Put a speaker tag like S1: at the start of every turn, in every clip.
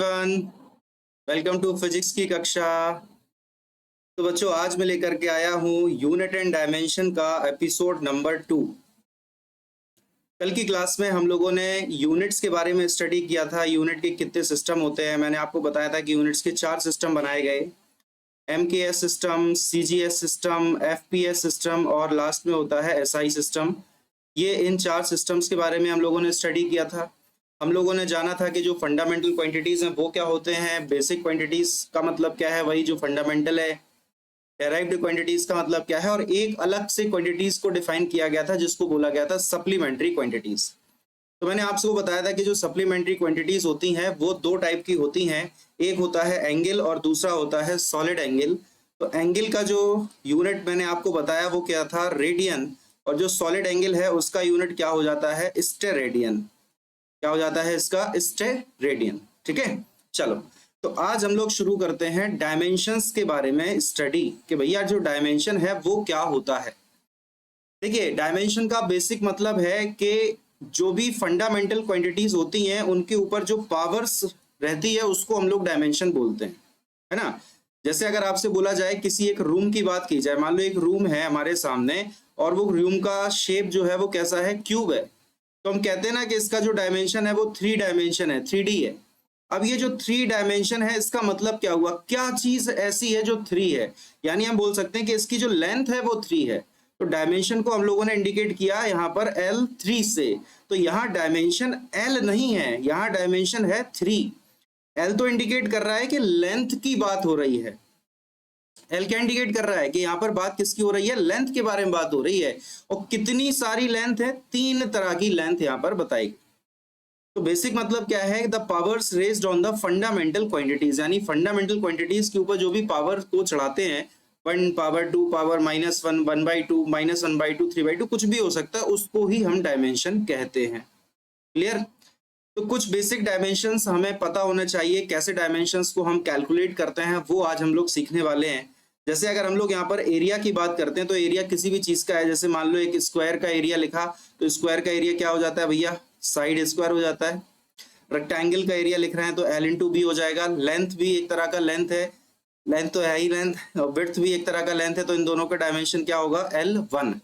S1: Everyone, welcome to physics की कक्षा। तो बच्चों, आज मैं लेकर के आया हूँ यूनिट एंड डायमेंशन का एपिसोड नंबर 2। कल की क्लास में हम लोगों ने यूनिट्स के बारे में स्टडी किया था। यूनिट के कितने सिस्टम होते हैं, मैंने आपको बताया था कि यूनिट्स के 4 सिस्टम बनाए गए। MKS system, CGS system, FPS system और लास्ट में होता है SI सिस्टम। ये इन 4 सिस्टम्स के बारे में हम लोगों ने स्टडी किया था। हम लोगों ने जाना था कि जो फंडामेंटल क्वांटिटीज हैं वो क्या होते हैं, बेसिक क्वांटिटीज का मतलब क्या है, वही जो फंडामेंटल है। डेराइव्ड क्वांटिटीज का मतलब क्या है, और एक अलग से क्वांटिटीज को डिफाइन किया गया था जिसको बोला गया था सप्लीमेंट्री क्वांटिटीज। तो मैंने आपको बताया था कि जो सप्लीमेंट्री क्वांटिटीज होती हैं वो दो टाइप की होती हैं। एक होता है एंगल और दूसरा होता है सॉलिड एंगल। तो एंगल का जो यूनिट मैंने आपको बताया वो क्या था, रेडियन। और जो सॉलिड एंगल है उसका यूनिट क्या हो जाता है, स्टेरेडियन। क्या हो जाता है इसका, स्टेरेडियन। ठीक है, चलो। तो आज हम लोग शुरू करते हैं डायमेंशंस के बारे में स्टडी, कि भैया जो डायमेंशन है वो क्या होता है। देखिए, डायमेंशन का बेसिक मतलब है कि जो भी फंडामेंटल क्वांटिटीज होती हैं उनके ऊपर जो पावर्स रहती है उसको हम लोग डायमेंशन बोलते हैं, है ना। जैसे अगर आपसे बोला जाए, किसी एक रूम की बात की जाए, मान लो एक रूम है हमारे सामने और वो रूम का शेप जो है वो कैसा है, क्यूब है। तो हम कहते हैं ना कि इसका जो डायमेंशन है वो 3 डायमेंशन है, 3D है। अब ये जो 3 डायमेंशन है इसका मतलब क्या हुआ, क्या चीज ऐसी है जो 3 है। यानी हम बोल सकते हैं कि इसकी जो लेंथ है वो 3 है। तो डायमेंशन को हम लोगों ने इंडिकेट किया यहाँ पर L3 से। तो यहाँ डायमेंशन L नहीं है, यहाँ डायमेंशन है 3। L तो इंडिकेट कर रहा है कि लेंथ की बात हो रही है। एल क्या इंडिकेट कर रहा है कि यहाँ पर बात किसकी हो रही है, लेंथ के बारे में बात हो रही है। और कितनी सारी लेंथ है, 3 तरह की लेंथ यहाँ पर बताई। तो बेसिक मतलब क्या है, the powers raised on the fundamental quantities, यानी फंडामेंटल क्वांटिटीज के ऊपर जो भी पावर को चढ़ाते हैं, 1 पावर 2 पावर -1, 1/2, -1/2, 3/2, कुछ भी हो सकता है, उसको ही हम डायमेंशन कहते हैं। क्लियर। तो कुछ बेसिक डायमेंशंस हमें पता होना चाहिए, कैसे डायमेंशंस को हम कैलकुलेट करते हैं वो आज हम लोग सीखने वाले हैं। जैसे अगर हम लोग यहाँ पर एरिया की बात करते हैं, तो एरिया किसी भी चीज का है। जैसे मान लो एक स्क्वायर का एरिया लिखा, तो स्क्वायर का एरिया क्या हो जाता है भैया, साइड स्क्वायर हो जाता है। रेक्टेंगल का एरिया लिख रहे हैं तो L/B हो जाएगा। लेंथ भी एक तरह का लेंथ है, लेंथ तो है ही लेंथ, और विड्थ भी एक तरह का लेंथ है। तो इन दोनों का डायमेंशन क्या होगा, L1।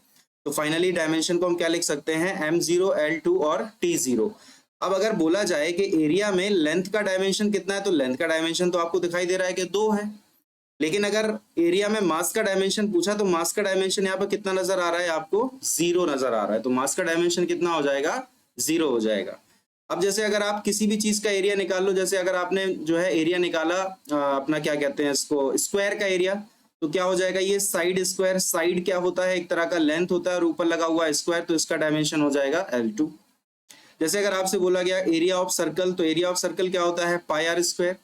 S1: तो फाइनली डायमेंशन को हम क्या लिख सकते हैं, M0, L2 और T0। अब अगर बोला जाए कि एरिया में लेंथ का डायमेंशन कितना है, तो लेंथ का डायमेंशन तो आपको दिखाई दे रहा है कि 2 है। लेकिन अगर एरिया में मास का डायमेंशन पूछा, तो मास का डायमेंशन यहाँ पर कितना नजर आ रहा है आपको, 0 नजर आ रहा है। तो मास का डायमेंशन कितना हो जाएगा, 0 हो जाएगा। अब जैसे अगर आप किसी भी चीज का एरिया निकाल लो, जैसे अगर आपने जो है एरिया निकाला अपना क्या कहते हैं इसको, स्क्वायर का एरिया, तो क्या हो जाएगा, ये साइड स्क्वायर। साइड क्या होता है, एक तरह का लेंथ होता है, और ऊपर लगा हुआ स्क्वायर, तो इसका डायमेंशन हो जाएगा L2। जैसे अगर आपसे बोला गया एरिया ऑफ सर्कल, तो एरिया ऑफ सर्कल क्या होता है, पाई आर स्क्वायर।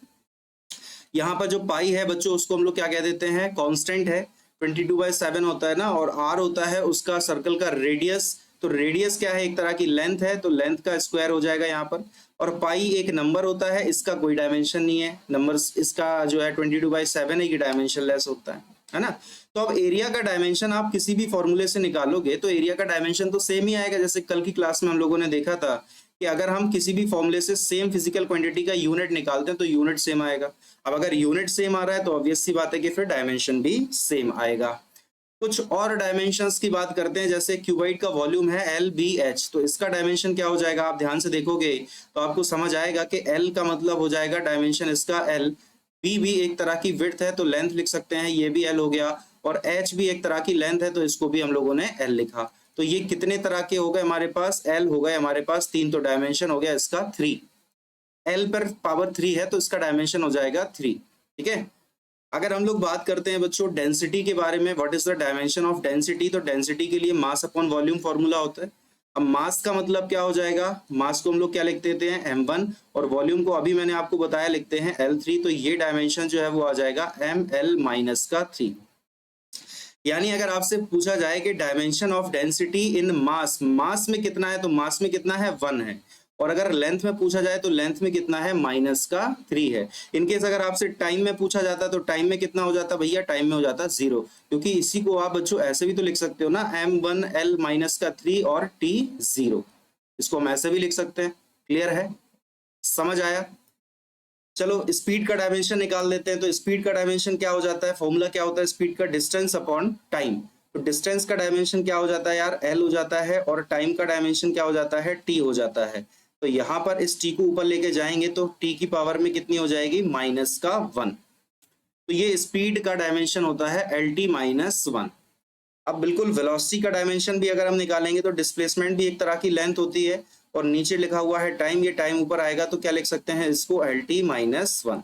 S1: यहाँ पर जो पाई है बच्चों, उसको हम लोग क्या कह देते हैं, कांस्टेंट है। 22/7 होता है ना, और आर होता है उसका सर्कल का रेडियस। तो रेडियस क्या है, एक तरह की लेंथ है, तो लेंथ का स्क्वायर हो जाएगा यहाँ पर। और पाई एक नंबर होता है, इसका कोई डायमेंशन नहीं है, नंबर इसका जो है 22/7 है, ये डायमेंशन लेस होता है ना। तो अब एरिया का डायमेंशन आप किसी भी फॉर्मूले से निकालोगे तो एरिया का डायमेंशन तो सेम ही आएगा। जैसे कल की क्लास में हम लोगों ने देखा था कि अगर हम किसी भी फॉर्मूले से सेम फिजिकल क्वांटिटी का यूनिट निकालते हैं तो यूनिट सेम आएगा। अब अगर यूनिट सेम आ रहा है तो ऑब्वियस सी बात है कि फिर डायमेंशन भी सेम आएगा। कुछ और डायमेंशंस की बात करते हैं, जैसे क्यूबाइड का वॉल्यूम है LBH, तो इसका डायमेंशन क्या हो जाएगा, आप ध्यान से देखोगे तो आपको समझ आएगा कि L का मतलब हो जाएगा डायमेंशन इसका L। B भी एक तरह की विड्थ है तो लेंथ लिख सकते हैं, ये भी L हो गया। और H भी एक तरह की लेंथ है तो इसको भी हम लोगों ने L लिखा। तो ये कितने तरह के हो गए हमारे पास, L हो गए हमारे पास 3, तो डायमेंशन हो गया इसका 3। L पर पावर 3 है तो इसका डायमेंशन हो जाएगा 3। ठीक है। अगर हम लोग बात करते हैं बच्चों डेंसिटी के बारे में, what is the dimension of density, तो डेंसिटी के लिए मास अपॉन वॉल्यूम फॉर्मूला होता है। अब मास का मतलब क्या हो जाएगा, मास को हम लोग क्या लिख देते हैं, M1, और वॉल्यूम को अभी मैंने आपको बताया लिखते हैं L3। तो ये डायमेंशन जो है वो आ जाएगा ML-3। यानी अगर आपसे पूछा जाए कि डायमेंशन ऑफ डेंसिटी इन मास, मास में कितना है, तो मास में कितना है, 1 है। और अगर लेंथ में पूछा जाए तो लेंथ में कितना है, -3 है। इनकेस अगर आपसे टाइम में पूछा जाता तो टाइम में कितना हो जाता भैया, टाइम में हो जाता 0। क्योंकि इसी को आप बच्चों ऐसे भी तो लिख सकते हो ना, M1L-3 और T0, इसको हम ऐसे भी लिख सकते हैं। क्लियर है, समझ आया। चलो स्पीड का डायमेंशन निकाल लेते हैं। तो स्पीड का डायमेंशन क्या हो जाता है, फॉर्मूला क्या होता है स्पीड का, डिस्टेंस अपॉन टाइम। तो डिस्टेंस का डायमेंशन क्या हो जाता है यार, एल हो जाता है, और टाइम का डायमेंशन क्या हो जाता है, टी हो जाता है। तो यहाँ पर इस टी को ऊपर लेके जाएंगे तो टी की पावर में कितनी हो जाएगी, -1। तो ये स्पीड का डायमेंशन होता है एल टी -1। अब बिल्कुल वेलोसिटी का डायमेंशन भी अगर हम निकालेंगे तो डिस्प्लेसमेंट भी एक तरह की लेंथ होती है, और नीचे लिखा हुआ है टाइम, ये टाइम ऊपर आएगा तो क्या लिख सकते हैं इसको, एल टी -1।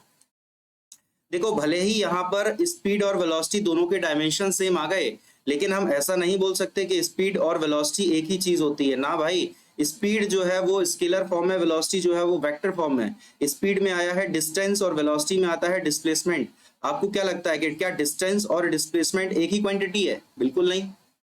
S1: देखो भले ही यहाँ पर स्पीड और वेलोसिटी दोनों के डायमेंशन सेम आ गए, लेकिन हम ऐसा नहीं बोल सकते कि स्पीड और वेलोसिटी एक ही चीज होती है ना भाई। स्पीड जो है वो स्केलर फॉर्म में, वेलोसिटी जो है वो वेक्टर फॉर्म में। स्पीड में आया है डिस्टेंस और वेलोसिटी में आता है डिस्प्लेसमेंट। आपको क्या लगता है कि क्या डिस्टेंस और डिस्प्लेसमेंट एक ही क्वांटिटी है? बिल्कुल नहीं,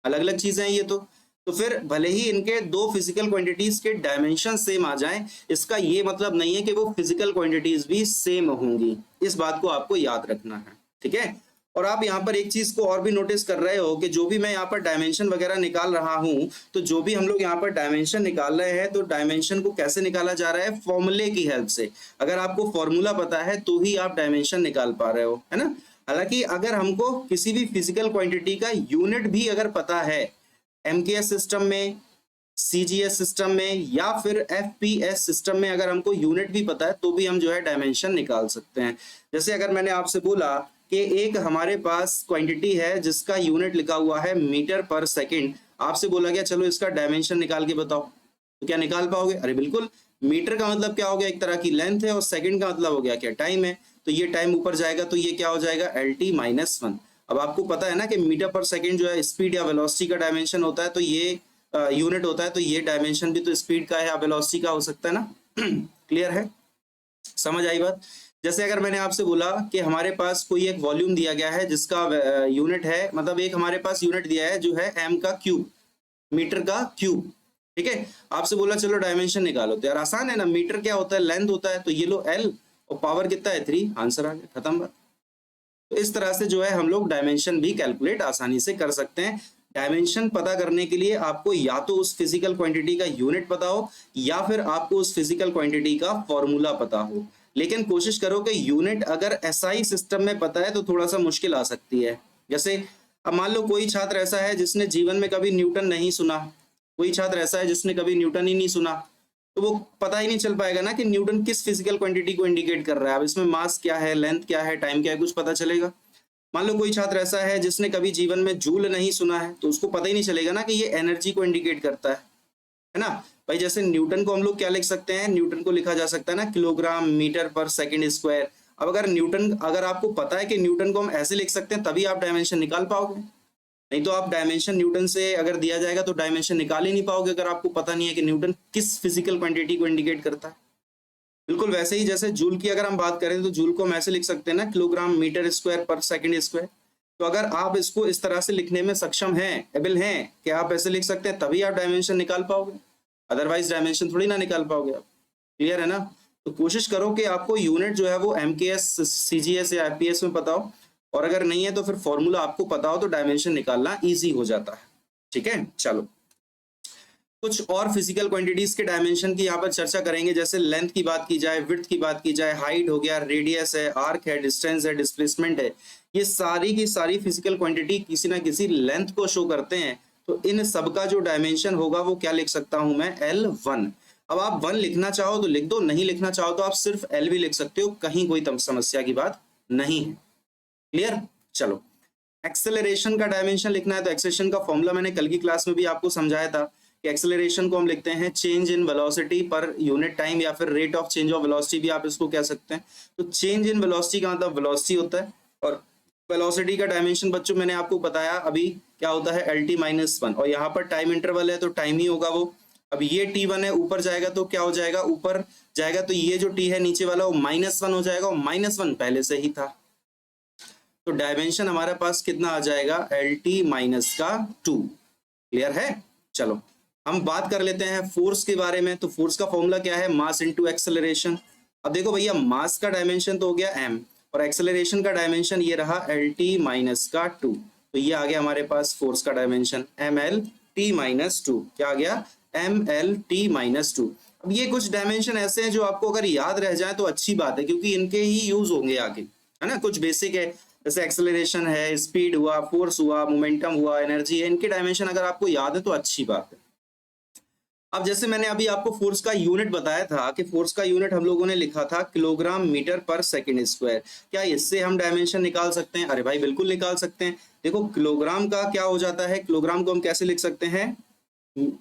S1: अलग अलग चीजें हैं ये तो फिर भले ही इनके दो फिजिकल क्वांटिटीज के डायमेंशन सेम आ जाएं, इसका ये मतलब नहीं है कि वो फिजिकल क्वांटिटीज भी सेम होंगी। इस बात को आपको याद रखना है, ठीक है। और आप यहाँ पर एक चीज को और भी नोटिस कर रहे हो कि जो भी मैं यहाँ पर डायमेंशन वगैरह निकाल रहा हूँ, तो जो भी हम लोग यहाँ पर डायमेंशन निकाल रहे हैं, तो डायमेंशन को कैसे निकाला जा रहा है, फॉर्मूले की हेल्प से। अगर आपको फॉर्मूला पता है तो ही आप डायमेंशन निकाल पा रहे हो, है ना। हालांकि अगर हमको किसी भी फिजिकल क्वांटिटी का यूनिट भी अगर पता है, एमकेएस सिस्टम में, सीजीएस सिस्टम में, या फिर एफपीएस सिस्टम में अगर हमको यूनिट भी पता है तो भी हम जो है डायमेंशन निकाल सकते हैं। जैसे अगर मैंने आपसे बोला कि एक हमारे पास क्वांटिटी है जिसका यूनिट लिखा हुआ है मीटर पर सेकंड, आपसे बोला गया चलो इसका डायमेंशन निकाल के बताओ, तो क्या निकाल पाओगे? अरे बिल्कुल। मीटर का मतलब क्या हो गया, एक तरह की लेंथ है, और सेकंड का मतलब हो गया क्या, टाइम है। तो ये टाइम ऊपर जाएगा तो ये क्या हो जाएगा, एल टी -1। अब आपको पता है ना कि मीटर पर सेकंड जो है स्पीड या वेलोसिटी का डायमेंशन होता है, तो ये यूनिट होता है, तो ये डायमेंशन भी तो स्पीड का है या वेलोसिटी का हो सकता है ना। क्लियर है, समझ आई बात। जैसे अगर मैंने आपसे बोला कि हमारे पास कोई एक वॉल्यूम दिया गया है जिसका यूनिट है, मतलब एक हमारे पास यूनिट दिया है जो है एम का क्यूब, मीटर का क्यूब, ठीक है। आपसे बोला चलो डायमेंशन निकालो, तो यार आसान है ना, मीटर क्या होता है, लेंथ होता है, तो ये लो एल, और पावर कितना है 3, आंसर आ गया, खत्म बात। तो इस तरह से जो है हम लोग डायमेंशन भी कैलकुलेट आसानी से कर सकते हैं। डायमेंशन पता करने के लिए आपको या तो उस फिजिकल क्वांटिटी का यूनिट पता हो, या फिर आपको उस फिजिकल क्वांटिटी का फॉर्मूला पता हो। लेकिन कोशिश करो कि यूनिट अगर एसआई सिस्टम में पता है तो थोड़ा सा मुश्किल आ सकती है। जैसे अब मान लो कोई छात्र ऐसा है जिसने जीवन में कभी न्यूटन नहीं सुना, कोई छात्र ऐसा है जिसने कभी न्यूटन ही नहीं सुना, तो वो पता ही नहीं चल पाएगा ना कि न्यूटन किस फिजिकल क्वांटिटी को इंडिकेट कर रहा है। अब इसमें मास क्या है, लेंथ क्या है, टाइम क्या है, कुछ पता चलेगा? मान लो कोई छात्र ऐसा है जिसने कभी जीवन में जूल नहीं सुना है, तो उसको पता ही नहीं चलेगा ना कि ये एनर्जी को इंडिकेट करता है ना। भाई जैसे न्यूटन को हम लोग क्या लिख सकते हैं, न्यूटन को लिखा जा सकता है ना किलोग्राम मीटर पर सेकंड स्क्वायर। अब अगर आपको पता है कि न्यूटन को हम ऐसे लिख सकते हैं, तभी आप डायमेंशन निकाल पाओगे। नहीं तो आप डायमेंशन न्यूटन से अगर दिया जाएगा तो डायमेंशन निकाल ही नहीं पाओगे, अगर आपको पता नहीं है कि न्यूटन किस फिजिकल क्वांटिटी को इंडिकेट करता है। बिल्कुल वैसे ही जैसे जूल की अगर हम बात करें तो जूल को हम ऐसे लिख सकते हैं ना किलोग्राम मीटर स्क्वायर पर सेकंड स्क्वायर। तो अगर आप इसको इस तरह से लिखने में सक्षम हैं, एबल हैं कि आप ऐसे लिख सकते हैं, तभी आप डायमेंशन निकाल पाओगे, अदरवाइज डायमेंशन थोड़ी ना निकाल पाओगे आप। क्लियर है ना। तो कोशिश करो कि आपको यूनिट जो है वो एमकेएस, सीजीएस या एफपीएस में पता हो, और अगर नहीं है तो फिर फॉर्मूला आपको पता हो तो डायमेंशन निकालना ईजी हो जाता है। ठीक है, चलो कुछ और फिजिकल क्वांटिटीज के डायमेंशन की यहाँ पर चर्चा करेंगे। जैसे लेंथ की बात की जाए, विड्थ की बात की जाए, हाइट हो गया, रेडियस है, आर्क है, डिस्टेंस है, डिस्प्लेसमेंट है, ये सारी की सारी फिजिकल क्वांटिटी किसी ना किसी लेंथ को शो करते हैं। तो इन सबका जो डायमेंशन होगा वो क्या लिख सकता हूं मैं, L1। अब आप 1 लिखना चाहो तो लिख दो, नहीं लिखना चाहो तो आप सिर्फ L भी लिख सकते हो, कहीं कोई समस्या की बात नहीं है। क्लियर, चलो एक्सेलरेशन का डायमेंशन लिखना है तो एक्सेलरेशन का फॉर्मूला मैंने कल की क्लास में भी आपको समझाया था कि एक्सेलरेशन को हम लिखते हैं change in velocity per unit time, या फिर rate of change of velocity भी आप इसको कह सकते हैं। तो चेंज इन वेलोसिटी का मतलब वेलोसिटी होता है, और वेलोसिटी का डायमेंशन बच्चों मैंने आपको बताया अभी क्या होता है, LT -1, और यहाँ पर टाइम इंटरवल है तो टाइम ही होगा वो। अब ये T1 है, ऊपर जाएगा तो क्या हो जाएगा, ऊपर जाएगा तो ये जो T है नीचे वाला वो -1 हो जाएगा, और -1 पहले से ही था। तो डायमेंशन हमारे पास कितना आ जाएगा, LT -2। क्लियर है, चलो हम बात कर लेते हैं फोर्स के बारे में। तो फोर्स का फॉर्मूला क्या है, मास इनटू एक्सेलरेशन। अब देखो भैया, मास का डायमेंशन तो हो गया m, और एक्सेलरेशन का डायमेंशन ये रहा LT -2। तो ये आ गया हमारे पास फोर्स का डायमेंशन MLT -2। क्या आ गया, MLT -2। अब ये कुछ डायमेंशन ऐसे हैं जो आपको अगर याद रह जाए तो अच्छी बात है, क्योंकि इनके ही यूज होंगे आगे, है ना। कुछ बेसिक है, जैसे एक्सेलरेशन है, स्पीड हुआ, फोर्स हुआ, मोमेंटम हुआ, एनर्जी है, इनके डायमेंशन अगर आपको याद है तो अच्छी बात है। अब जैसे मैंने अभी आपको फोर्स का यूनिट बताया था कि फोर्स का यूनिट हम लोगों ने लिखा था किलोग्राम मीटर पर सेकंड स्क्वायर। क्या इससे हम डायमेंशन निकाल सकते हैं? अरे भाई बिल्कुल निकाल सकते हैं। देखो किलोग्राम का क्या हो जाता है, किलोग्राम को हम कैसे लिख सकते हैं,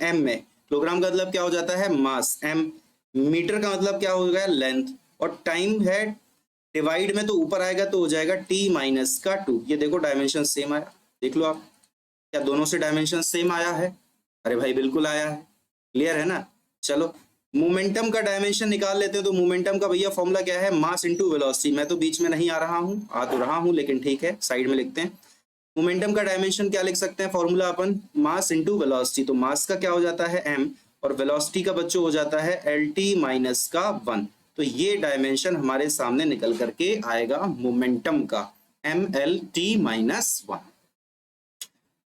S1: एम में। किलोग्राम का मतलब क्या हो जाता है, मास, एम। मीटर का मतलब क्या हो गया, लेंथ। और टाइम है डिवाइड में, तो ऊपर आएगा तो हो जाएगा टी माइनस का 2। ये देखो डायमेंशन सेम आया, देख लो आप, क्या दोनों से डायमेंशन सेम आया है? अरे भाई बिल्कुल आया है, क्लियर है ना। चलो मोमेंटम का डायमेंशन निकाल लेते हैं। तो मोमेंटम का भैया फॉर्मूला क्या है, मास इनटू वेलोसिटी। मैं तो बीच में नहीं आ रहा हूँ, आ तो रहा हूँ लेकिन ठीक है, साइड में लिखते हैं। मोमेंटम का डायमेंशन क्या लिख सकते हैं, फॉर्मूला अपन मास इनटू वेलोसिटी। तो मास का क्या हो जाता है m, और वेलोसिटी का बच्चों हो जाता है lt माइनस का 1। तो ये डायमेंशन हमारे सामने निकल करके आएगा मोमेंटम का, mlt माइनस 1।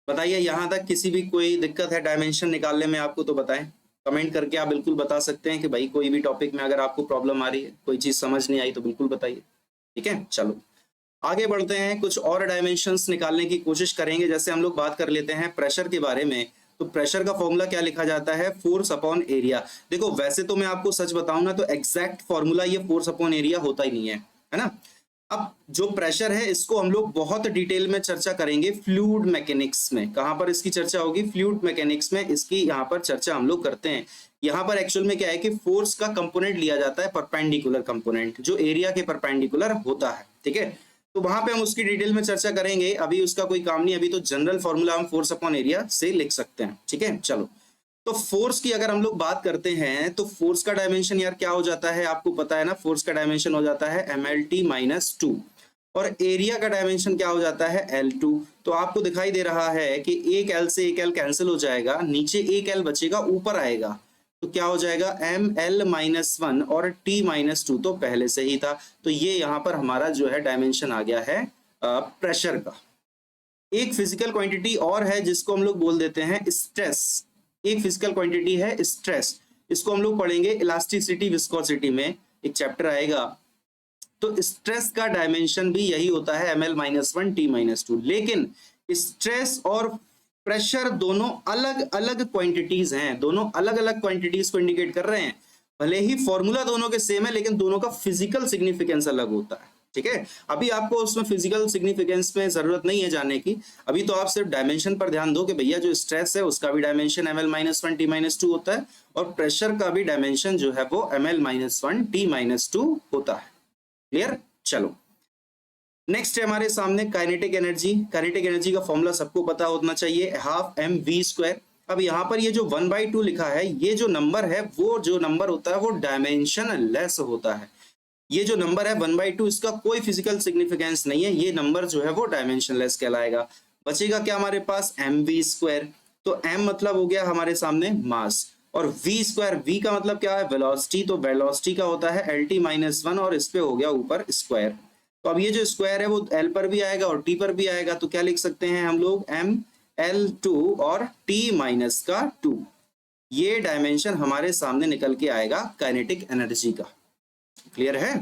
S1: बताइए यहाँ तक किसी भी कोई दिक्कत है डायमेंशन निकालने में आपको तो बताएं, कमेंट करके आप बिल्कुल बता सकते हैं कि भाई कोई भी टॉपिक में अगर आपको प्रॉब्लम आ रही है, कोई चीज समझ नहीं आई तो बिल्कुल बताइए, ठीक है। चलो आगे बढ़ते हैं, कुछ और डायमेंशंस निकालने की कोशिश करेंगे। जैसे हम लोग बात कर लेते हैं प्रेशर के बारे में। तो प्रेशर का फॉर्मूला क्या लिखा जाता है, फोर्स अपॉन एरिया। देखो वैसे तो मैं आपको सच बताऊं ना तो एग्जैक्ट फॉर्मूला ये फोर्स अपॉन एरिया होता ही नहीं है ना। अब जो प्रेशर है इसको हम लोग बहुत डिटेल में चर्चा करेंगे फ्लूइड मैकेनिक्स में। कहां पर इसकी चर्चा होगी, फ्लूइड मैकेनिक्स में इसकी यहाँ पर चर्चा हम लोग करते हैं। यहाँ पर एक्चुअल में क्या है कि फोर्स का कंपोनेंट लिया जाता है परपेंडिकुलर कंपोनेंट, जो एरिया के परपेंडिकुलर होता है, ठीक है। तो वहां पे हम उसकी डिटेल में चर्चा करेंगे, अभी उसका कोई काम नहीं। अभी तो जनरल फॉर्मूला हम फोर्स अपॉन एरिया से लिख सकते हैं, ठीक है। चलो तो फोर्स की अगर हम लोग बात करते हैं तो फोर्स का डायमेंशन यार क्या हो जाता है, आपको पता है ना। फोर्स का डायमेंशन हो जाता है mlt माइनस 2, और एरिया का डायमेंशन क्या हो जाता है L2। तो आपको दिखाई दे रहा है कि एक L से एक L कैंसिल हो जाएगा, नीचे एक L बचेगा, ऊपर आएगा तो क्या हो जाएगा ml माइनस 1, और t माइनस 2 तो पहले से ही था। तो ये यहाँ पर हमारा जो है डायमेंशन आ गया है प्रेशर का। एक फिजिकल क्वांटिटी और है जिसको हम लोग बोल देते हैं स्ट्रेस। एक फिजिकल क्वांटिटी है स्ट्रेस, इसको हम लोग पढ़ेंगे इलास्टिसिटी विस्कोसिटी में, एक चैप्टर आएगा। तो स्ट्रेस का डायमेंशन भी यही होता है ml माइनस 1 t माइनस 2। लेकिन स्ट्रेस और प्रेशर दोनों अलग अलग क्वांटिटीज हैं, दोनों अलग अलग क्वांटिटीज को इंडिकेट कर रहे हैं। भले ही फॉर्मूला दोनों के सेम है लेकिन दोनों का फिजिकल सिग्निफिकेंस अलग होता है, ठीक है। अभी आपको उसमें फिजिकल सिग्निफिकेंस में जरूरत नहीं है जाने की, अभी तो आप सिर्फ डायमेंशन पर ध्यान दो कि भैया जो स्ट्रेस है उसका भी dimension ml minus 1 t minus 2 होता है, और प्रेशर का भी डायमेंशन जो है वो ml माइनस 1 t माइनस 2 होता है, क्लियर। चलो नेक्स्ट है हमारे सामने काइनेटिक एनर्जी। काइनेटिक एनर्जी का फॉर्मूला सबको पता होना चाहिए, हाफ एम वी स्क्वायर। अब यहाँ पर ये जो 1/2 लिखा है, ये जो नंबर है वो जो नंबर होता है वो डायमेंशन लेस होता है। ये जो नंबर है 1/2 इसका कोई फिजिकल सिग्निफिकेंस नहीं है, ये नंबर जो है वो डायमेंशन लेस कहलाएगा। बचेगा क्या हमारे पास, एम वी स्क्वायर। तो एम मतलब हो गया हमारे सामने मास, और वी स्क्वायर, वी का मतलब क्या है, वेलोसिटी। तो वेलोसिटी का होता है एल टी माइनस 1, और इस पे हो गया ऊपर स्क्वायर। तो अब ये जो स्क्वायर है वो एल पर भी आएगा और टी पर भी आएगा, तो क्या लिख सकते हैं हम लोग, एम एल 2 और टी माइनस का 2। ये डायमेंशन हमारे सामने निकल के आएगा काइनेटिक एनर्जी का, क्लियर है।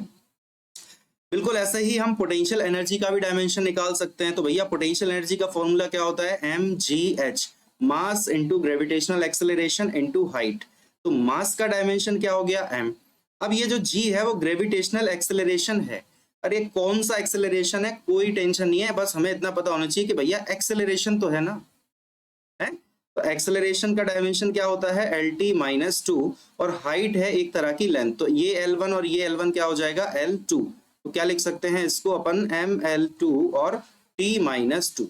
S1: बिल्कुल ऐसे ही हम पोटेंशियल एनर्जी का भी डायमेंशन निकाल सकते हैं। तो भैया पोटेंशियल एनर्जी का फॉर्मूला क्या होता है, M G H, mass into gravitational acceleration into height. तो मास का डायमेंशन क्या हो गया, एम। अब ये जो जी है वो ग्रेविटेशनल एक्सेलरेशन है। अरे कौन सा एक्सेलरेशन है, कोई टेंशन नहीं है, बस हमें इतना पता होना चाहिए कि भैया एक्सेलरेशन तो है ना, है। तो एक्सेलरेशन का डायमेंशन क्या होता है, एल टी माइनस 2, और हाइट है एक तरह की लेंथ। तो ये L1 और ये L1 क्या हो जाएगा, L2। तो क्या लिख सकते हैं इसको अपन, ML2 और T माइनस 2।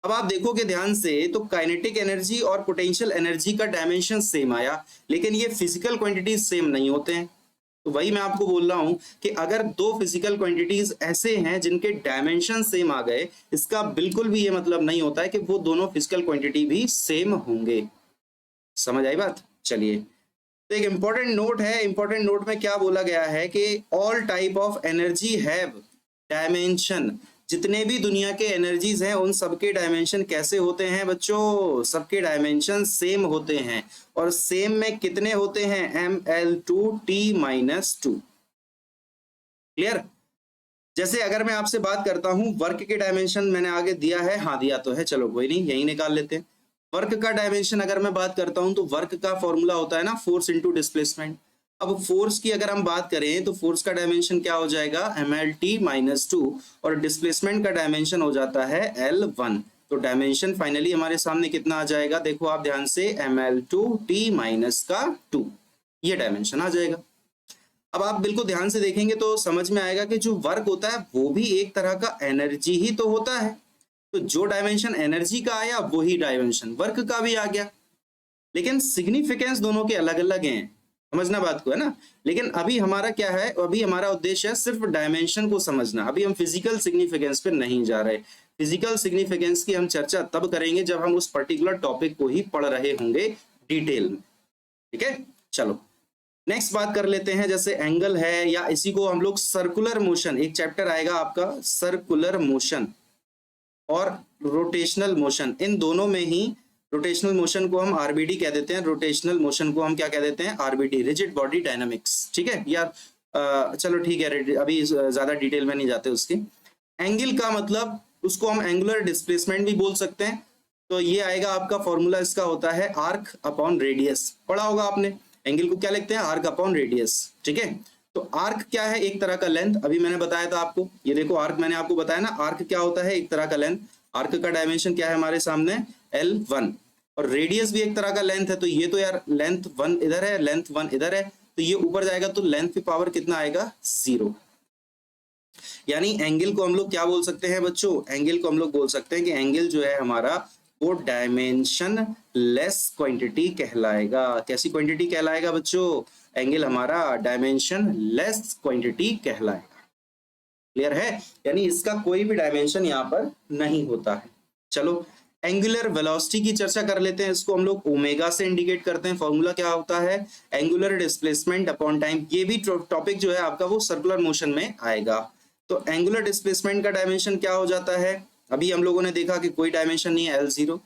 S1: अब आप देखोगे ध्यान से तो काइनेटिक एनर्जी और पोटेंशियल एनर्जी का डायमेंशन सेम आया, लेकिन ये फिजिकल क्वांटिटीज सेम नहीं होते हैं। तो वही मैं आपको बोल रहा हूं कि अगर दो फिजिकल क्वांटिटीज ऐसे हैं जिनके डायमेंशन सेम आ गए, इसका बिल्कुल भी ये मतलब नहीं होता है कि वो दोनों फिजिकल क्वांटिटी भी सेम होंगे। समझ आई बात। चलिए तो एक इंपॉर्टेंट नोट है, इंपॉर्टेंट नोट में क्या बोला गया है कि all type of energy have dimension जितने भी दुनिया के एनर्जीज हैं उन सबके डायमेंशन कैसे होते हैं बच्चों? सबके डायमेंशन सेम होते हैं। और सेम में कितने होते हैं? ml2t-2। क्लियर? जैसे अगर मैं आपसे बात करता हूं वर्क के डायमेंशन, मैंने आगे दिया है, हाँ दिया तो है, चलो कोई नहीं, यही निकाल लेते हैं। वर्क का डायमेंशन अगर मैं बात करता हूं तो वर्क का फॉर्मूला होता है ना फोर्स इनटू डिस्प्लेसमेंट। अब फोर्स की अगर हम बात करें तो फोर्स का डायमेंशन क्या हो जाएगा? mlt-2 और डिस्प्लेसमेंट का डायमेंशन हो जाता है L1। तो डायमेंशन फाइनली हमारे सामने कितना आ जाएगा? देखो आप ध्यान से, ml2t-2 ये डायमेंशन आ जाएगा। अब आप बिल्कुल ध्यान से देखेंगे तो समझ में आएगा कि जो वर्क होता है वो भी एक तरह का एनर्जी ही तो होता है। तो जो डायमेंशन एनर्जी का आया वही डायमेंशन वर्क का भी आ गया, लेकिन सिग्निफिकेंस दोनों के अलग अलग हैं। समझना बात को, है ना? लेकिन अभी हमारा क्या है, अभी हमारा उद्देश्य है सिर्फ डायमेंशन को समझना। अभी हम फिजिकल सिग्निफिकेंस पे नहीं जा रहे। फिजिकल सिग्निफिकेंस की हम चर्चा तब करेंगे जब हम उस पर्टिकुलर टॉपिक को ही पढ़ रहे होंगे डिटेल में। ठीक है, चलो नेक्स्ट बात कर लेते हैं। जैसे एंगल है, या इसी को हम लोग सर्कुलर मोशन, एक चैप्टर आएगा आपका सर्कुलर मोशन और रोटेशनल मोशन। इन दोनों में ही रोटेशनल मोशन को हम आरबीडी कह देते हैं, रोटेशनल मोशन को हम क्या कह देते हैं? RBD, rigid body dynamics. ठीक है यार, चलो ठीक है, अभी ज्यादा डिटेल में नहीं जाते उसके। एंगल का मतलब उसको हम एंगुलर डिस्प्लेसमेंट भी बोल सकते हैं। तो ये आएगा आपका फॉर्मूला, इसका होता है आर्क अपॉन रेडियस। पढ़ा होगा आपने, एंगल को क्या लिखते हैं? Arc upon radius. ठीक है, तो आर्क क्या है? एक तरह का लेंथ। अभी मैंने बताया था आपको, ये देखो आर्क मैंने आपको बताया ना, आर्क क्या होता है? एक तरह का लेंथ। आर्क का डायमेंशन क्या है हमारे सामने? L1। और रेडियस भी एक तरह का लेंथ है। तो ये तो यार लेंथ 1 इधर है, लेंथ 1 इधर है, तो ये ऊपर जाएगा तो लेंथ की पावर कितना आएगा? 0। यानी एंगल को हम लोग क्या बोल सकते हैं बच्चों? एंगल को हम लोग बोल सकते हैं कि एंगल जो है हमारा वो डायमेंशन लेस क्वांटिटी कहलाएगा। कैसी क्वांटिटी कहलाएगा बच्चों? एंगल हमारा डायमेंशन लेस क्वांटिटी कहलाएगा। क्लियर है? यानी इसका कोई भी डायमेंशन यहाँ पर नहीं होता है। चलो एंगुलर वेलोसिटी की चर्चा कर लेते हैं। इसको हम लोग ओमेगा से इंडिकेट करते हैं। फॉर्मूला क्या होता है? Angular displacement upon time. ये भी टॉपिक जो है आपका वो सर्कुलर मोशन में आएगा। तो एंगुलर डिस्प्लेसमेंट का डायमेंशन क्या हो जाता है? अभी हम लोगों ने देखा कि कोई डायमेंशन नहीं है, L0,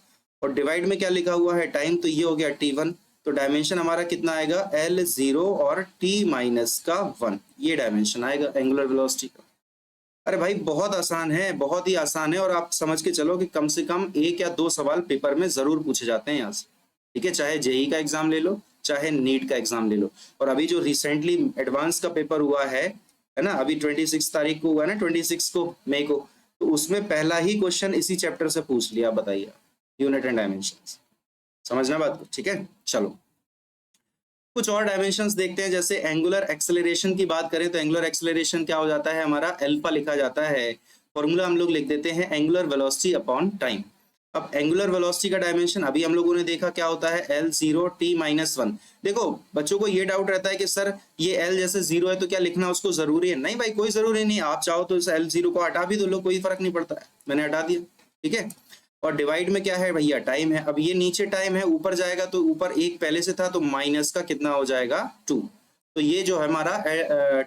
S1: और डिवाइड में क्या लिखा हुआ है? टाइम। तो ये हो गया T1। तो डायमेंशन हमारा कितना आएगा? L0 और T-1, ये डायमेंशन आएगा एंगुलर वेलोसिटी का। अरे भाई बहुत आसान है, बहुत ही आसान है, और आप समझ के चलो कि कम से कम 1 या 2 सवाल पेपर में जरूर पूछे जाते हैं यहाँ से। ठीक है, चाहे जेई का एग्जाम ले लो, चाहे नीट का एग्जाम ले लो। और अभी जो रिसेंटली एडवांस का पेपर हुआ है ना, अभी 26 तारीख को हुआ ना, 26 को मई को, तो उसमें पहला ही क्वेश्चन इसी चैप्टर से पूछ लिया। बताइए, यूनिट एंड डायमेंशंस। समझना बात को? ठीक है, चलो कुछ और डायमेंशंस देखते हैं। जैसे एंगुलर एक्सेलरेशन की बात करें तो एंगुलर एक्सेलरेशन क्या हो जाता है हमारा? अल्फा लिखा जाता है। फॉर्मूला हम लोग लिख देते हैं एंगुलर वेलोसिटी अपॉन टाइम। अब एंगुलर वेलोसिटी का डायमेंशन अभी हम लोगों ने देखा क्या होता है? L0 T-1। देखो बच्चों को ये डाउट रहता है कि सर ये L जैसे 0 है तो क्या लिखना उसको जरूरी है? नहीं भाई, कोई जरूरी नहीं। आप चाहो तो इस L0 को हटा भी दो, कोई फर्क नहीं पड़ता है। मैंने हटा दिया, ठीक है। और डिवाइड में क्या है भैया? टाइम है। अब ये नीचे टाइम है, ऊपर जाएगा तो ऊपर 1 पहले से था तो माइनस का कितना हो जाएगा? 2। तो ये जो है हमारा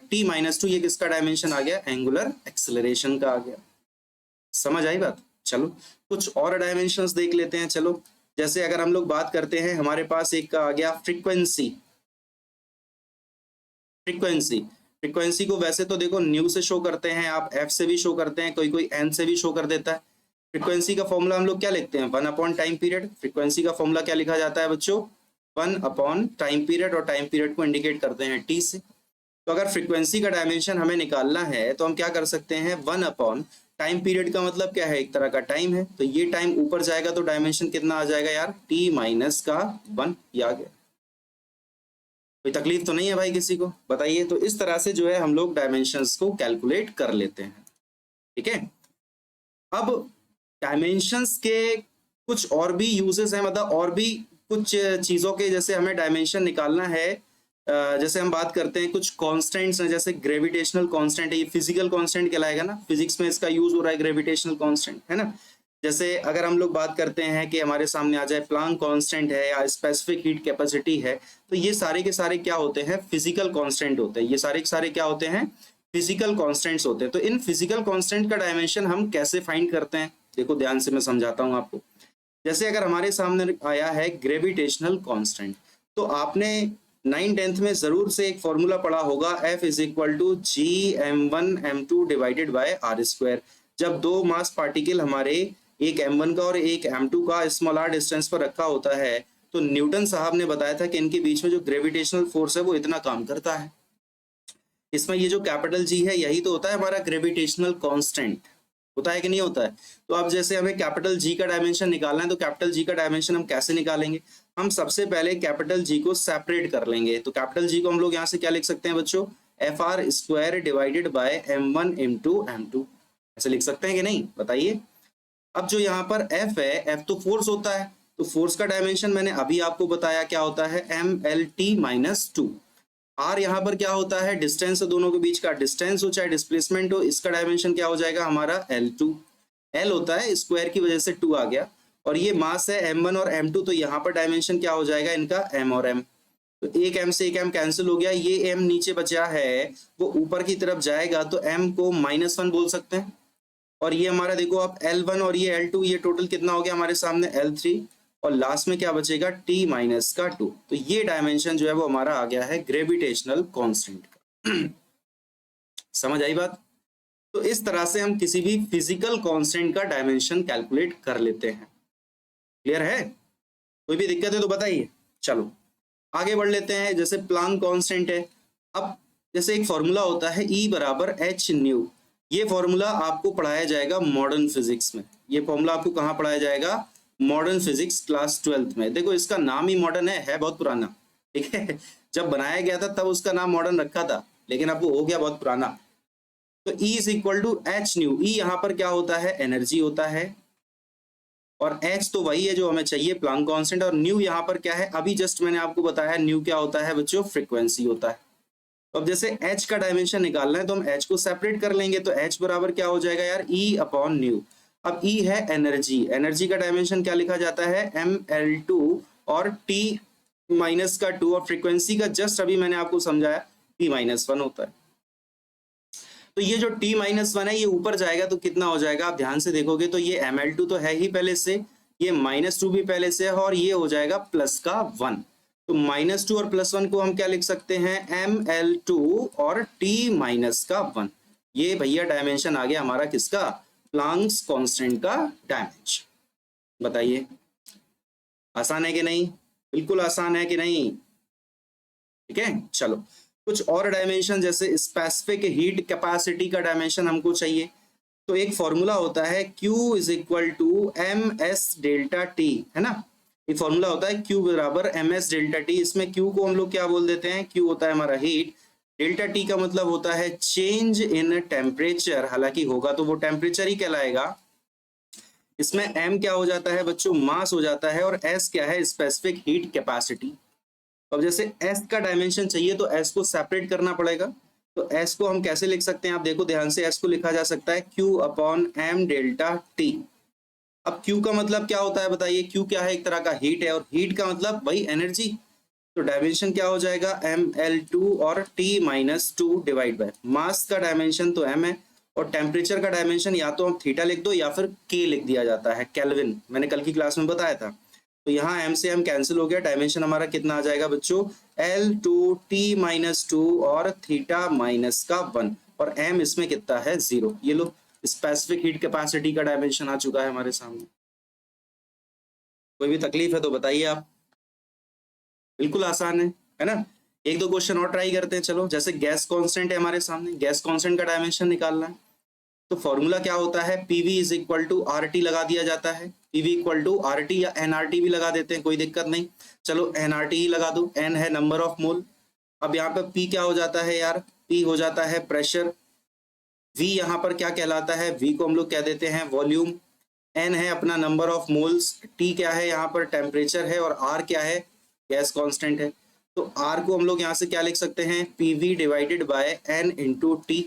S1: T-2, ये किसका डायमेंशन आ गया? एंगुलर एक्सेलरेशन का आ गया। समझ आई बात? चलो कुछ और डायमेंशंस देख लेते हैं। चलो जैसे अगर हम लोग बात करते हैं, हमारे पास एक आ गया फ्रीक्वेंसी। फ्रीक्वेंसी को वैसे तो देखो न्यू से शो करते हैं, आप F से भी शो करते हैं, कोई कोई N से भी शो कर देता है। फ्रीक्वेंसी का फॉर्मूला हम लोग क्या लिखते हैं? 1 अपॉन टाइम पीरियड। फ्रीक्वेंसी का फॉर्मूला क्या लिखा जाता है बच्चों? 1 अपॉन टाइम पीरियड, और टाइम पीरियड को इंडिकेट करते हैं T से। तो अगर फ्रीक्वेंसी का डायमेंशन हमें निकालना है तो हम क्या कर सकते हैं? 1 अपॉन टाइम पीरियड का मतलब क्या है? एक तरह का टाइम है, तो ये टाइम ऊपर जाएगा तो डायमेंशन कितना आ जाएगा यार? T-1। ये आ गया। कोई तकलीफ तो नहीं है भाई किसी को? बताइए। तो इस तरह से जो है हम लोग डायमेंशंस को कैलकुलेट कर लेते हैं। ठीक है, अब डायमेंशंस के कुछ और भी यूजेस हैं, मतलब और भी कुछ चीजों के, जैसे हमें डायमेंशन निकालना है, जैसे हम बात करते हैं कुछ कांस्टेंट्स हैं, जैसे ग्रेविटेशनल कांस्टेंट है, ये फिजिकल कांस्टेंट कहलाएगा ना, फिजिक्स में इसका यूज हो रहा है ग्रेविटेशनल कांस्टेंट, है ना। जैसे अगर हम लोग बात करते हैं कि हमारे सामने आ जाए प्लांक कांस्टेंट है या स्पेसिफिक हीट कैपेसिटी है, तो ये सारे के सारे क्या होते हैं? फिजिकल कांस्टेंट होते हैं। ये सारे के सारे क्या होते हैं? फिजिकल कांस्टेंट्स होते हैं। तो इन फिजिकल कांस्टेंट का डायमेंशन हम कैसे फाइंड करते हैं, देखो ध्यान से मैं समझाता हूं आपको। जैसे अगर हमारे सामने आया है ग्रेविटेशनल कांस्टेंट, तो आपने 9th-10th में जरूर से एक फॉर्मूला पढ़ा होगा, F is equal to G m1m2 divided by R square. जब दो मास पार्टिकल हमारे एक m1 का और एक m2 का स्मॉल r डिस्टेंस पर रखा होता है, तो न्यूटन साहब ने बताया था कि इनके बीच में जो ग्रेविटेशनल फोर्स है वो इतना काम करता है। इसमें ये जो कैपिटल जी है यही तो होता है हमारा ग्रेविटेशनल कांस्टेंट, होता है कि नहीं होता है। तो अब जैसे हमें कैपिटल जी का डायमेंशन निकालना है, तो कैपिटल जी का डायमेंशन हम कैसे निकालेंगे, हम सबसे पहले कैपिटल जी को सेपरेट कर लेंगे। तो कैपिटल जी को हम लोग यहाँ से क्या लिख सकते हैं बच्चों, F R square divided by m1 m2 m2, ऐसे लिख सकते हैं कि नहीं, बताइए। अब जो यहाँ पर F है, F तो फोर्स होता है, तो फोर्स का डायमेंशन मैंने अभी आपको बताया क्या होता है, MLT-2। R यहाँ पर क्या होता है, डिस्टेंस दोनों के बीच का डिस्टेंस हो चाहे डिस्प्लेसमेंट हो, इसका डायमेंशन क्या हो जाएगा हमारा L2। L होता है स्क्वायर की वजह से 2 आ गया, और ये मास है m1 और m2, तो यहाँ पर डायमेंशन क्या हो जाएगा इनका m और m। तो एक m से एक m कैंसिल हो गया, ये m नीचे बचा है वो ऊपर की तरफ जाएगा, तो m को -1 बोल सकते हैं। और ये हमारा देखो आप L1 और ये L2, ये टोटल कितना हो गया हमारे सामने L3, और लास्ट में क्या बचेगा T-2। तो ये डायमेंशन जो है वो हमारा आ गया है ग्रेविटेशनल कांस्टेंट का। समझ आई बात। तो इस तरह से हम किसी भी फिजिकल कांस्टेंट का डायमेंशन कैलकुलेट कर लेते हैं। क्लियर है, कोई भी दिक्कत है तो बताइए। चलो आगे बढ़ लेते हैं। जैसे प्लांक कांस्टेंट है, अब जैसे एक फॉर्मूला होता है E बराबर h न्यू, ये फॉर्मूला आपको पढ़ाया जाएगा मॉडर्न फिजिक्स में। ये फॉर्मूला आपको कहाँ पढ़ाया जाएगा, मॉडर्न फिजिक्स क्लास 12th में। देखो इसका नाम ही मॉडर्न है बहुत पुराना, ठीक है। जब बनाया गया था तब उसका नाम मॉडर्न रखा था, लेकिन अब वो हो गया बहुत पुराना। तो E is equal to H nu. E यहाँ पर क्या होता है, एनर्जी होता है, और H तो वही है जो हमें चाहिए, प्लांक कांस्टेंट। और न्यू यहाँ पर क्या है, अभी जस्ट मैंने आपको बताया न्यू क्या होता है बच्चों, फ्रीक्वेंसी होता है। अब जैसे H का डायमेंशन निकालना है तो हम H को सेपरेट कर लेंगे, तो H बराबर क्या हो जाएगा यार, E अपॉन न्यू। अब E है एनर्जी, एनर्जी का डायमेंशन क्या लिखा जाता है, ml2 और T-2, और फ्रीक्वेंसी का जस्ट अभी मैंने आपको समझाया T-1 होता है। तो ये जो T-1 है ये ऊपर जाएगा तो कितना हो जाएगा, आप ध्यान से देखोगे तो ये ml2 तो है ही पहले से, ये -2 भी पहले से है, और ये हो जाएगा प्लस का 1। तो -2 और +1 को हम क्या लिख सकते हैं, ml2 और T-1। ये भैया डायमेंशन आ गया हमारा किसका, प्लांक्स कांस्टेंट का डायमेंशन। बताइए आसान है कि नहीं, बिल्कुल आसान है कि नहीं, ठीक है। चलो कुछ और डायमेंशन, जैसे स्पेसिफिक हीट कैपेसिटी का डायमेंशन हमको चाहिए। तो एक फॉर्मूला होता है Q is equal to ms delta T, है ना। एक फॉर्मूला होता है Q बराबर ms डेल्टा टी। इसमें Q को हम लोग क्या बोल देते हैं, Q होता है हमारा हीट, डेल्टा टी का मतलब होता है चेंज इन टेम्परेचर, हालांकि होगा तो वो टेम्परेचर ही कहलाएगा। इसमें m क्या हो जाता है बच्चों, मास हो जाता है, और s क्या है, स्पेसिफिक हीट कैपेसिटी। अब जैसे s का डायमेंशन चाहिए तो s को सेपरेट करना पड़ेगा। तो s को हम कैसे लिख सकते हैं, आप देखो ध्यान से, s को लिखा जा सकता है Q upon m delta T. अब Q का मतलब क्या होता है बताइए, Q क्या है, एक तरह का हीट है, और हीट का मतलब वही एनर्जी। तो डायमेंशन क्या हो जाएगा, ml2 और T-2 डिवाइड बाय मास का डायमेंशन तो m है, और टेम्परेचर का डायमेंशन या तो हम थीटा लिख दो या फिर K लिख दिया जाता है, केल्विन, मैंने कल की क्लास में बताया था। तो यहाँ m से m कैंसिल हो गया, डायमेंशन हमारा कितना आ जाएगा बच्चों, L2 T-2 और θ-1, और m इसमें कितना है 0। ये लो स्पेसिफिक हीट कैपेसिटी का डायमेंशन आ चुका है हमारे सामने। कोई भी तकलीफ है तो बताइए आप, बिल्कुल आसान है ना। एक दो क्वेश्चन और ट्राई करते हैं। चलो जैसे गैस कांस्टेंट है हमारे सामने, गैस कांस्टेंट का डायमेंशन निकालना है। तो फॉर्मूला क्या होता है, PV is equal to RT लगा दिया जाता है, PV इक्वल टू RT या nRT भी लगा देते हैं, कोई दिक्कत नहीं। चलो nRT ही लगा दो, n है नंबर ऑफ मोल। अब यहाँ पे P क्या हो जाता है यार, P हो जाता है प्रेशर। V यहाँ पर क्या कहलाता है, V को हम लोग कह देते हैं वॉल्यूम। n है अपना नंबर ऑफ मोल्स, T क्या है यहाँ पर टेम्परेचर है, और R क्या है, गैस कांस्टेंट है। तो R को हम लोग यहाँ से क्या लिख सकते हैं, PV divided by n into T,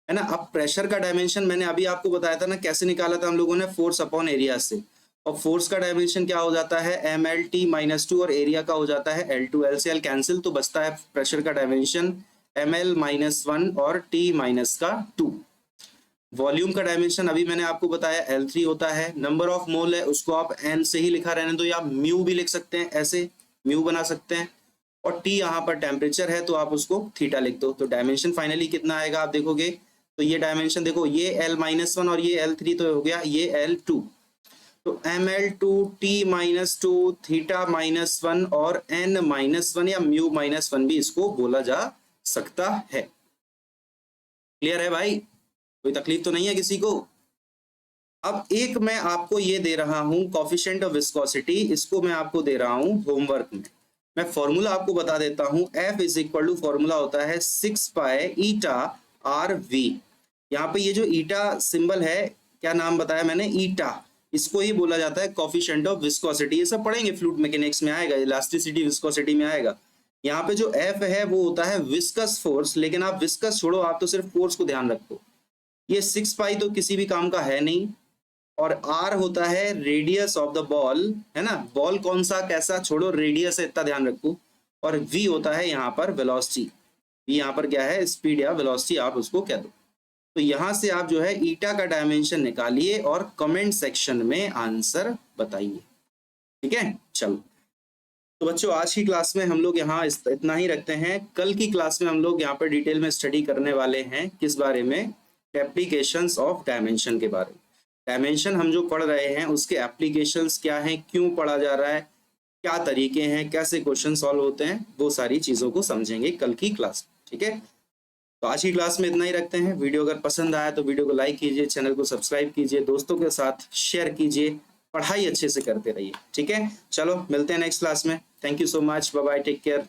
S1: है ना। अब प्रेशर का डायमेंशन मैंने अभी आपको बताया था ना, कैसे निकाला था हम लोगों ने, फोर्स अपॉन एरिया से। और फोर्स का डायमेंशन क्या हो जाता है, mlt-2, और एरिया का हो जाता है L2, L से L कैंसिल, तो बचता है प्रेशर का डायमेंशन ml-1 और T-2। वॉल्यूम का डायमेंशन अभी मैंने आपको बताया L3 होता है। नंबर ऑफ मोल है उसको आप n से ही लिखा रहने दो, या म्यू भी लिख सकते हैं, ऐसे म्यू बना सकते हैं। और T यहाँ पर टेम्परेचर है तो आप उसको थीटा लिख दो। तो डायमेंशन फाइनली कितना आएगा आप देखोगे तो ये डायमेंशन देखो, ये L-1 और ये L3 तो हो गया, ये L2, तो ml2 T-2 थीटा-1 और n-1 या म्यू-1 भी इसको बोला जा सकता है। क्लियर है भाई, कोई तकलीफ तो नहीं है किसी को? अब एक मैं आपको ये दे रहा हूं कोफिशिएंट ऑफ विस्कोसिटी, इसको मैं आपको दे रहा हूं होमवर्क में। मैं फॉर्मूला आपको बता देता हूं, F is equal to formula होता है 6 पाई ईटा आर वी। यहाँ पे ये जो ईटा सिंबल है, क्या नाम बताया मैंने, ईटा, इसको ही बोला जाता है कोफिशिएंट ऑफ विस्कोसिटी। ये सब पढ़ेंगे, फ्लूइड मैकेनिक्स में आएगा, इलास्टिसिटी विस्कोसिटी में आएगा। यहाँ पे जो F है वो होता है विस्कस फोर्स, लेकिन आप विस्कस छोड़ो, आप तो सिर्फ फोर्स को ध्यान रखो। ये 6 पाई तो किसी भी काम का है नहीं, और R होता है रेडियस ऑफ द बॉल, है ना, बॉल कौन सा कैसा छोड़ो, रेडियस है इतना ध्यान रखो। और V होता है यहाँ पर वेलोसिटी, V यहाँ पर क्या है, स्पीड या वेलोसिटी आप उसको कह दो। तो यहाँ से आप जो है ईटा का डायमेंशन निकालिए और कमेंट सेक्शन में आंसर बताइए, ठीक है। चलो तो बच्चों आज की क्लास में हम लोग यहाँ इतना ही रखते हैं। कल की क्लास में हम लोग यहाँ पर डिटेल में स्टडी करने वाले हैं किस बारे में, एप्लीकेशंस ऑफ डायमेंशन के बारे में। डायमेंशन हम जो पढ़ रहे हैं उसके एप्लीकेशंस क्या हैं, क्यों पढ़ा जा रहा है, क्या तरीके हैं, कैसे क्वेश्चन सॉल्व होते हैं, वो सारी चीज़ों को समझेंगे कल की क्लास, ठीक है। तो आज की क्लास में इतना ही रखते हैं। वीडियो अगर पसंद आया तो वीडियो को लाइक कीजिए, चैनल को सब्सक्राइब कीजिए, दोस्तों के साथ शेयर कीजिए, पढ़ाई अच्छे से करते रहिए, ठीक है। चलो मिलते हैं नेक्स्ट क्लास में। Thank you so much, bye bye, take care.